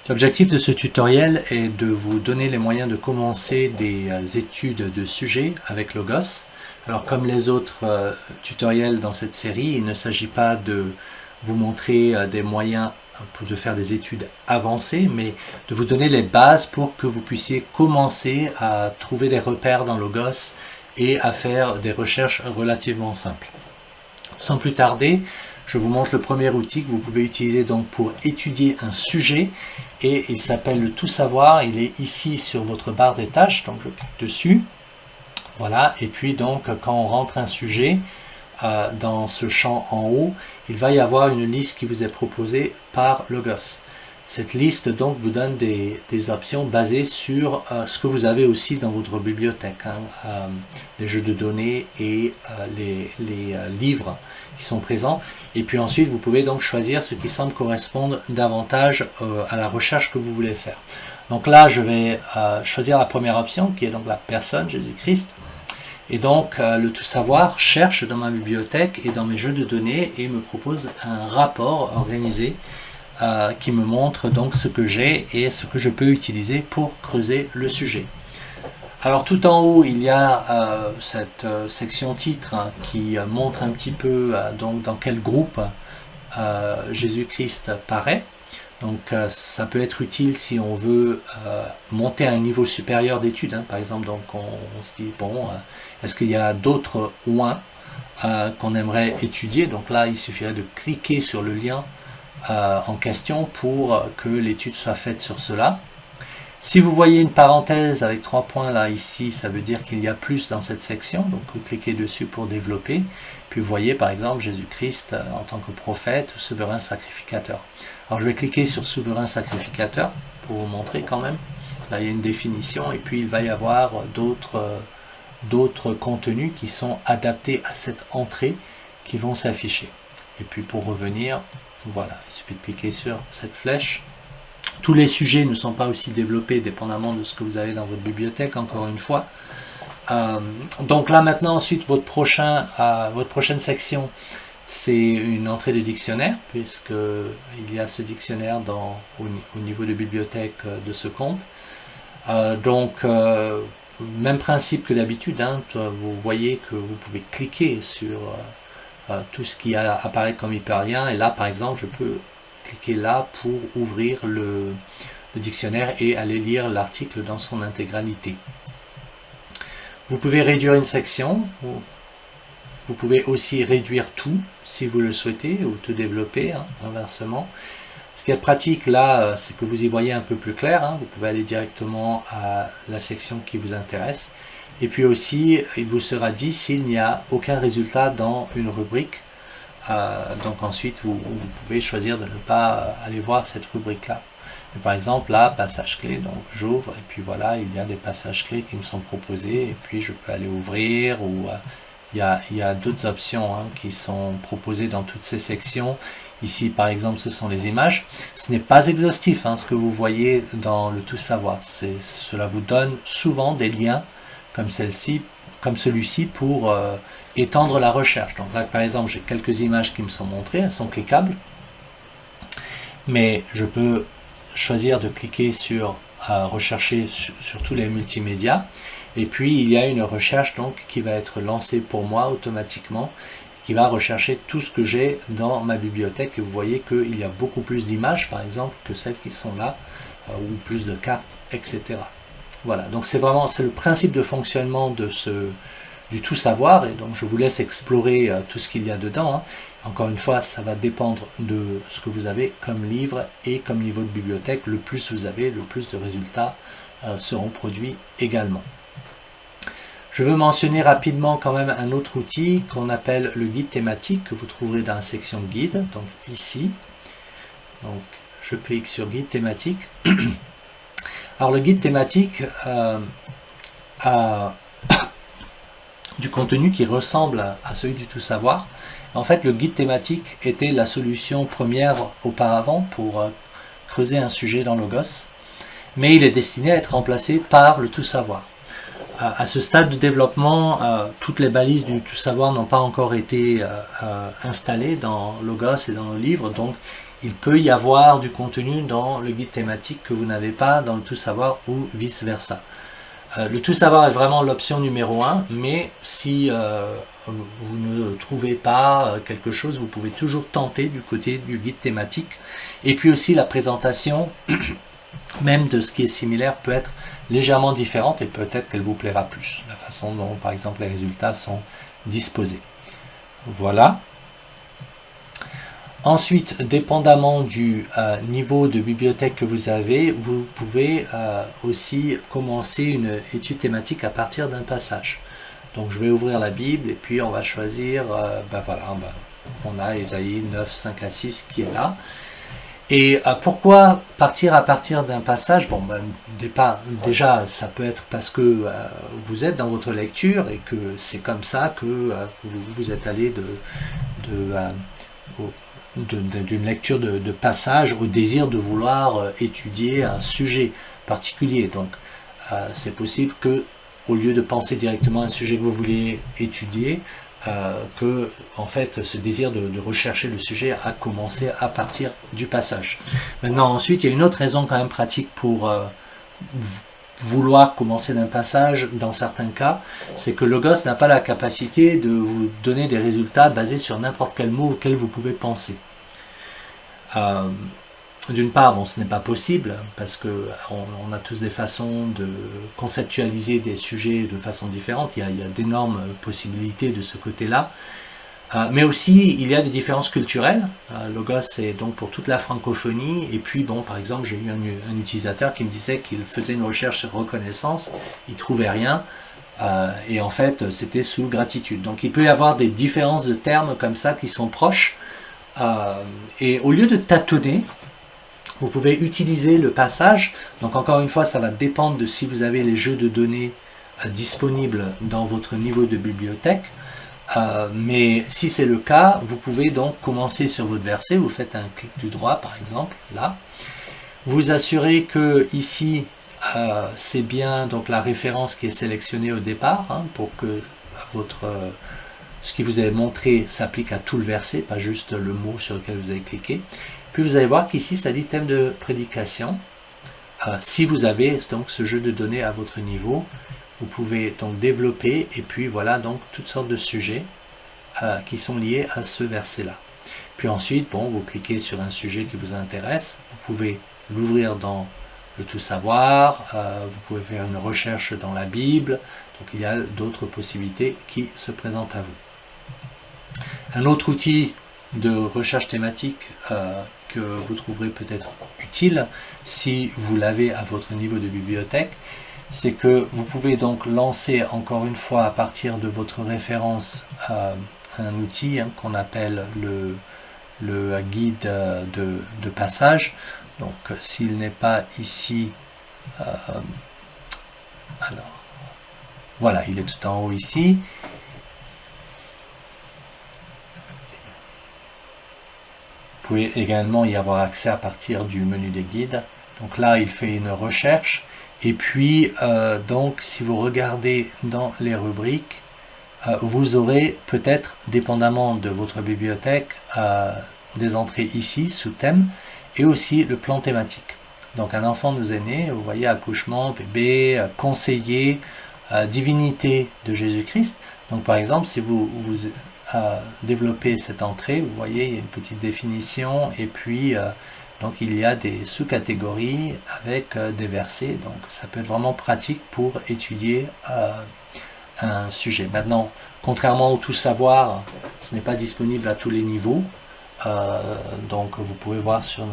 L'objectif de ce tutoriel est de vous donner les moyens de commencer des études de sujets avec Logos. Alors comme les autres tutoriels dans cette série, il ne s'agit pas de vous montrer des moyens de faire des études avancées, mais de vous donner les bases pour que vous puissiez commencer à trouver des repères dans Logos et à faire des recherches relativement simples. Sans plus tarder, je vous montre le premier outil que vous pouvez utiliser donc pour étudier un sujet et il s'appelle le tout savoir. Il est ici sur votre barre des tâches, donc je clique dessus. Voilà, et puis donc quand on rentre un sujet dans ce champ en haut, il va y avoir une liste qui vous est proposée par Logos. Cette liste donc vous donne des options basées sur ce que vous avez aussi dans votre bibliothèque, les jeux de données et les livres qui sont présents. Et puis ensuite vous pouvez donc choisir ce qui semble correspondre davantage à la recherche que vous voulez faire. Donc là je vais choisir la première option qui est donc la personne Jésus-Christ. Et donc le tout savoir cherche dans ma bibliothèque et dans mes jeux de données et me propose un rapport organisé qui me montre donc ce que j'ai et ce que je peux utiliser pour creuser le sujet. Alors tout en haut il y a cette section titre qui montre un petit peu donc dans quel groupe Jésus-Christ paraît. Donc ça peut être utile si on veut monter à un niveau supérieur d'études, par exemple. Donc on se dit bon, est-ce qu'il y a d'autres oins qu'on aimerait étudier? Donc là il suffirait de cliquer sur le lien en question pour que l'étude soit faite sur cela. Si vous voyez une parenthèse avec 3 points là ici, ça veut dire qu'il y a plus dans cette section, donc vous cliquez dessus pour développer. Puis vous voyez par exemple Jésus-Christ en tant que prophète ou souverain sacrificateur. Alors je vais cliquer sur souverain sacrificateur pour vous montrer quand même. Là il y a une définition et puis il va y avoir d'autres contenus qui sont adaptés à cette entrée qui vont s'afficher. Et puis pour revenir, voilà, il suffit de cliquer sur cette flèche. Tous les sujets ne sont pas aussi développés dépendamment de ce que vous avez dans votre bibliothèque, encore une fois. Donc là maintenant, ensuite, votre prochaine section, c'est une entrée de dictionnaire, puisqu'il y a ce dictionnaire au niveau de bibliothèque de ce compte. Même principe que d'habitude, vous voyez que vous pouvez cliquer sur tout ce qui apparaît comme hyperlien, et là par exemple je peux cliquer là pour ouvrir le dictionnaire et aller lire l'article dans son intégralité. Vous pouvez réduire une section, vous pouvez aussi réduire tout si vous le souhaitez ou tout développer, inversement. Ce qui est pratique là, c'est que vous y voyez un peu plus clair, vous pouvez aller directement à la section qui vous intéresse. Et puis aussi, il vous sera dit s'il n'y a aucun résultat dans une rubrique. Donc ensuite, vous pouvez choisir de ne pas aller voir cette rubrique-là. Par exemple, là, passage clé, donc j'ouvre, et puis voilà, il y a des passages clés qui me sont proposés, et puis je peux aller ouvrir, ou il y a d'autres options qui sont proposées dans toutes ces sections. Ici, par exemple, ce sont les images. Ce n'est pas exhaustif, ce que vous voyez dans le tout savoir. Cela vous donne souvent des liens comme celui-ci pour étendre la recherche. Donc là par exemple j'ai quelques images qui me sont montrées, elles sont cliquables, mais je peux choisir de cliquer sur rechercher sur tous les multimédias, et puis il y a une recherche donc qui va être lancée pour moi automatiquement, qui va rechercher tout ce que j'ai dans ma bibliothèque, et vous voyez qu'il y a beaucoup plus d'images par exemple que celles qui sont là, ou plus de cartes, etc. Voilà, donc c'est le principe de fonctionnement du tout savoir, et donc je vous laisse explorer tout ce qu'il y a dedans. Encore une fois, ça va dépendre de ce que vous avez comme livre et comme niveau de bibliothèque. Le plus vous avez, le plus de résultats seront produits également. Je veux mentionner rapidement quand même un autre outil qu'on appelle le guide thématique, que vous trouverez dans la section guide, donc ici. Donc je clique sur guide thématique. Alors le guide thématique a du contenu qui ressemble à celui du tout savoir. En fait, le guide thématique était la solution première auparavant pour creuser un sujet dans Logos, mais il est destiné à être remplacé par le tout savoir. À ce stade de développement, toutes les balises du tout savoir n'ont pas encore été installées dans Logos et dans le livre, donc il peut y avoir du contenu dans le guide thématique que vous n'avez pas dans le tout savoir ou vice versa. Le tout savoir est vraiment l'option numéro 1, mais si vous ne trouvez pas quelque chose, vous pouvez toujours tenter du côté du guide thématique. Et puis aussi la présentation, même de ce qui est similaire, peut être légèrement différente et peut-être qu'elle vous plaira plus. La façon dont, par exemple, les résultats sont disposés. Voilà. Ensuite, dépendamment du niveau de bibliothèque que vous avez, vous pouvez aussi commencer une étude thématique à partir d'un passage. Donc je vais ouvrir la Bible et puis on va choisir, on a Ésaïe 9, 5 à 6 qui est là. Et pourquoi partir à partir d'un passage? Déjà, ça peut être parce que vous êtes dans votre lecture et que c'est comme ça que vous êtes allé d'une lecture de passage au désir de vouloir étudier un sujet particulier. Donc, c'est possible que, au lieu de penser directement à un sujet que vous voulez étudier, que en fait ce désir de rechercher le sujet a commencé à partir du passage. Maintenant, ensuite, il y a une autre raison quand même pratique pour vouloir commencer d'un passage dans certains cas, c'est que Logos n'a pas la capacité de vous donner des résultats basés sur n'importe quel mot auquel vous pouvez penser. D'une part, ce n'est pas possible parce que on a tous des façons de conceptualiser des sujets de façon différente. Il y a d'énormes possibilités de ce côté-là. Mais aussi, il y a des différences culturelles. Logos est donc pour toute la francophonie. Et puis, par exemple, j'ai eu un utilisateur qui me disait qu'il faisait une recherche sur reconnaissance, il ne trouvait rien. Et en fait, c'était sous gratitude. Donc, il peut y avoir des différences de termes comme ça qui sont proches. Et au lieu de tâtonner, vous pouvez utiliser le passage. Donc encore une fois, ça va dépendre de si vous avez les jeux de données disponibles dans votre niveau de bibliothèque. Mais si c'est le cas, vous pouvez donc commencer sur votre verset. Vous faites un clic du droit, par exemple, là. Vous assurez que ici, c'est bien donc la référence qui est sélectionnée au départ, pour que ce qui vous est montré s'applique à tout le verset, pas juste le mot sur lequel vous avez cliqué. Puis vous allez voir qu'ici, ça dit thème de prédication. Si vous avez donc ce jeu de données à votre niveau, vous pouvez donc développer et puis voilà donc toutes sortes de sujets qui sont liés à ce verset-là. Puis ensuite, vous cliquez sur un sujet qui vous intéresse, vous pouvez l'ouvrir dans le tout savoir, vous pouvez faire une recherche dans la Bible, donc il y a d'autres possibilités qui se présentent à vous. Un autre outil de recherche thématique que vous trouverez peut-être utile si vous l'avez à votre niveau de bibliothèque, c'est que vous pouvez donc lancer encore une fois à partir de votre référence un outil qu'on appelle le guide de passage. Donc s'il n'est pas ici, alors voilà, il est tout en haut ici. Vous pouvez également y avoir accès à partir du menu des guides. Donc là, il fait une recherche. Et puis, donc, si vous regardez dans les rubriques, vous aurez peut-être, dépendamment de votre bibliothèque, des entrées ici, sous thème, et aussi le plan thématique. Donc, un enfant nous est né, vous voyez, accouchement, bébé, conseiller, divinité de Jésus-Christ. Donc, par exemple, si vous développer cette entrée, vous voyez, il y a une petite définition et puis donc il y a des sous-catégories avec des versets, donc ça peut être vraiment pratique pour étudier un sujet. Maintenant, contrairement au tout savoir, ce n'est pas disponible à tous les niveaux, donc vous pouvez voir sur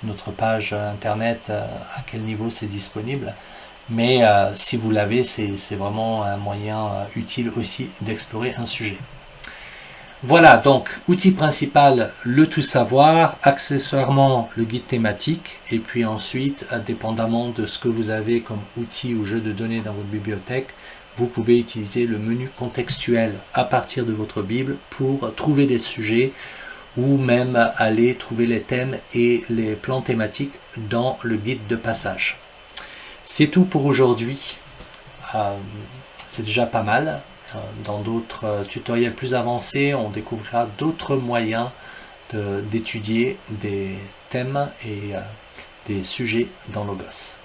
notre page internet à quel niveau c'est disponible, mais si vous l'avez, c'est vraiment un moyen utile aussi d'explorer un sujet. Voilà, donc, outil principal, le tout savoir, accessoirement le guide thématique, et puis ensuite, dépendamment de ce que vous avez comme outil ou jeu de données dans votre bibliothèque, vous pouvez utiliser le menu contextuel à partir de votre Bible pour trouver des sujets ou même aller trouver les thèmes et les plans thématiques dans le guide de passage. C'est tout pour aujourd'hui. C'est déjà pas mal. Dans d'autres tutoriels plus avancés, on découvrira d'autres moyens d'étudier des thèmes et des sujets dans Logos.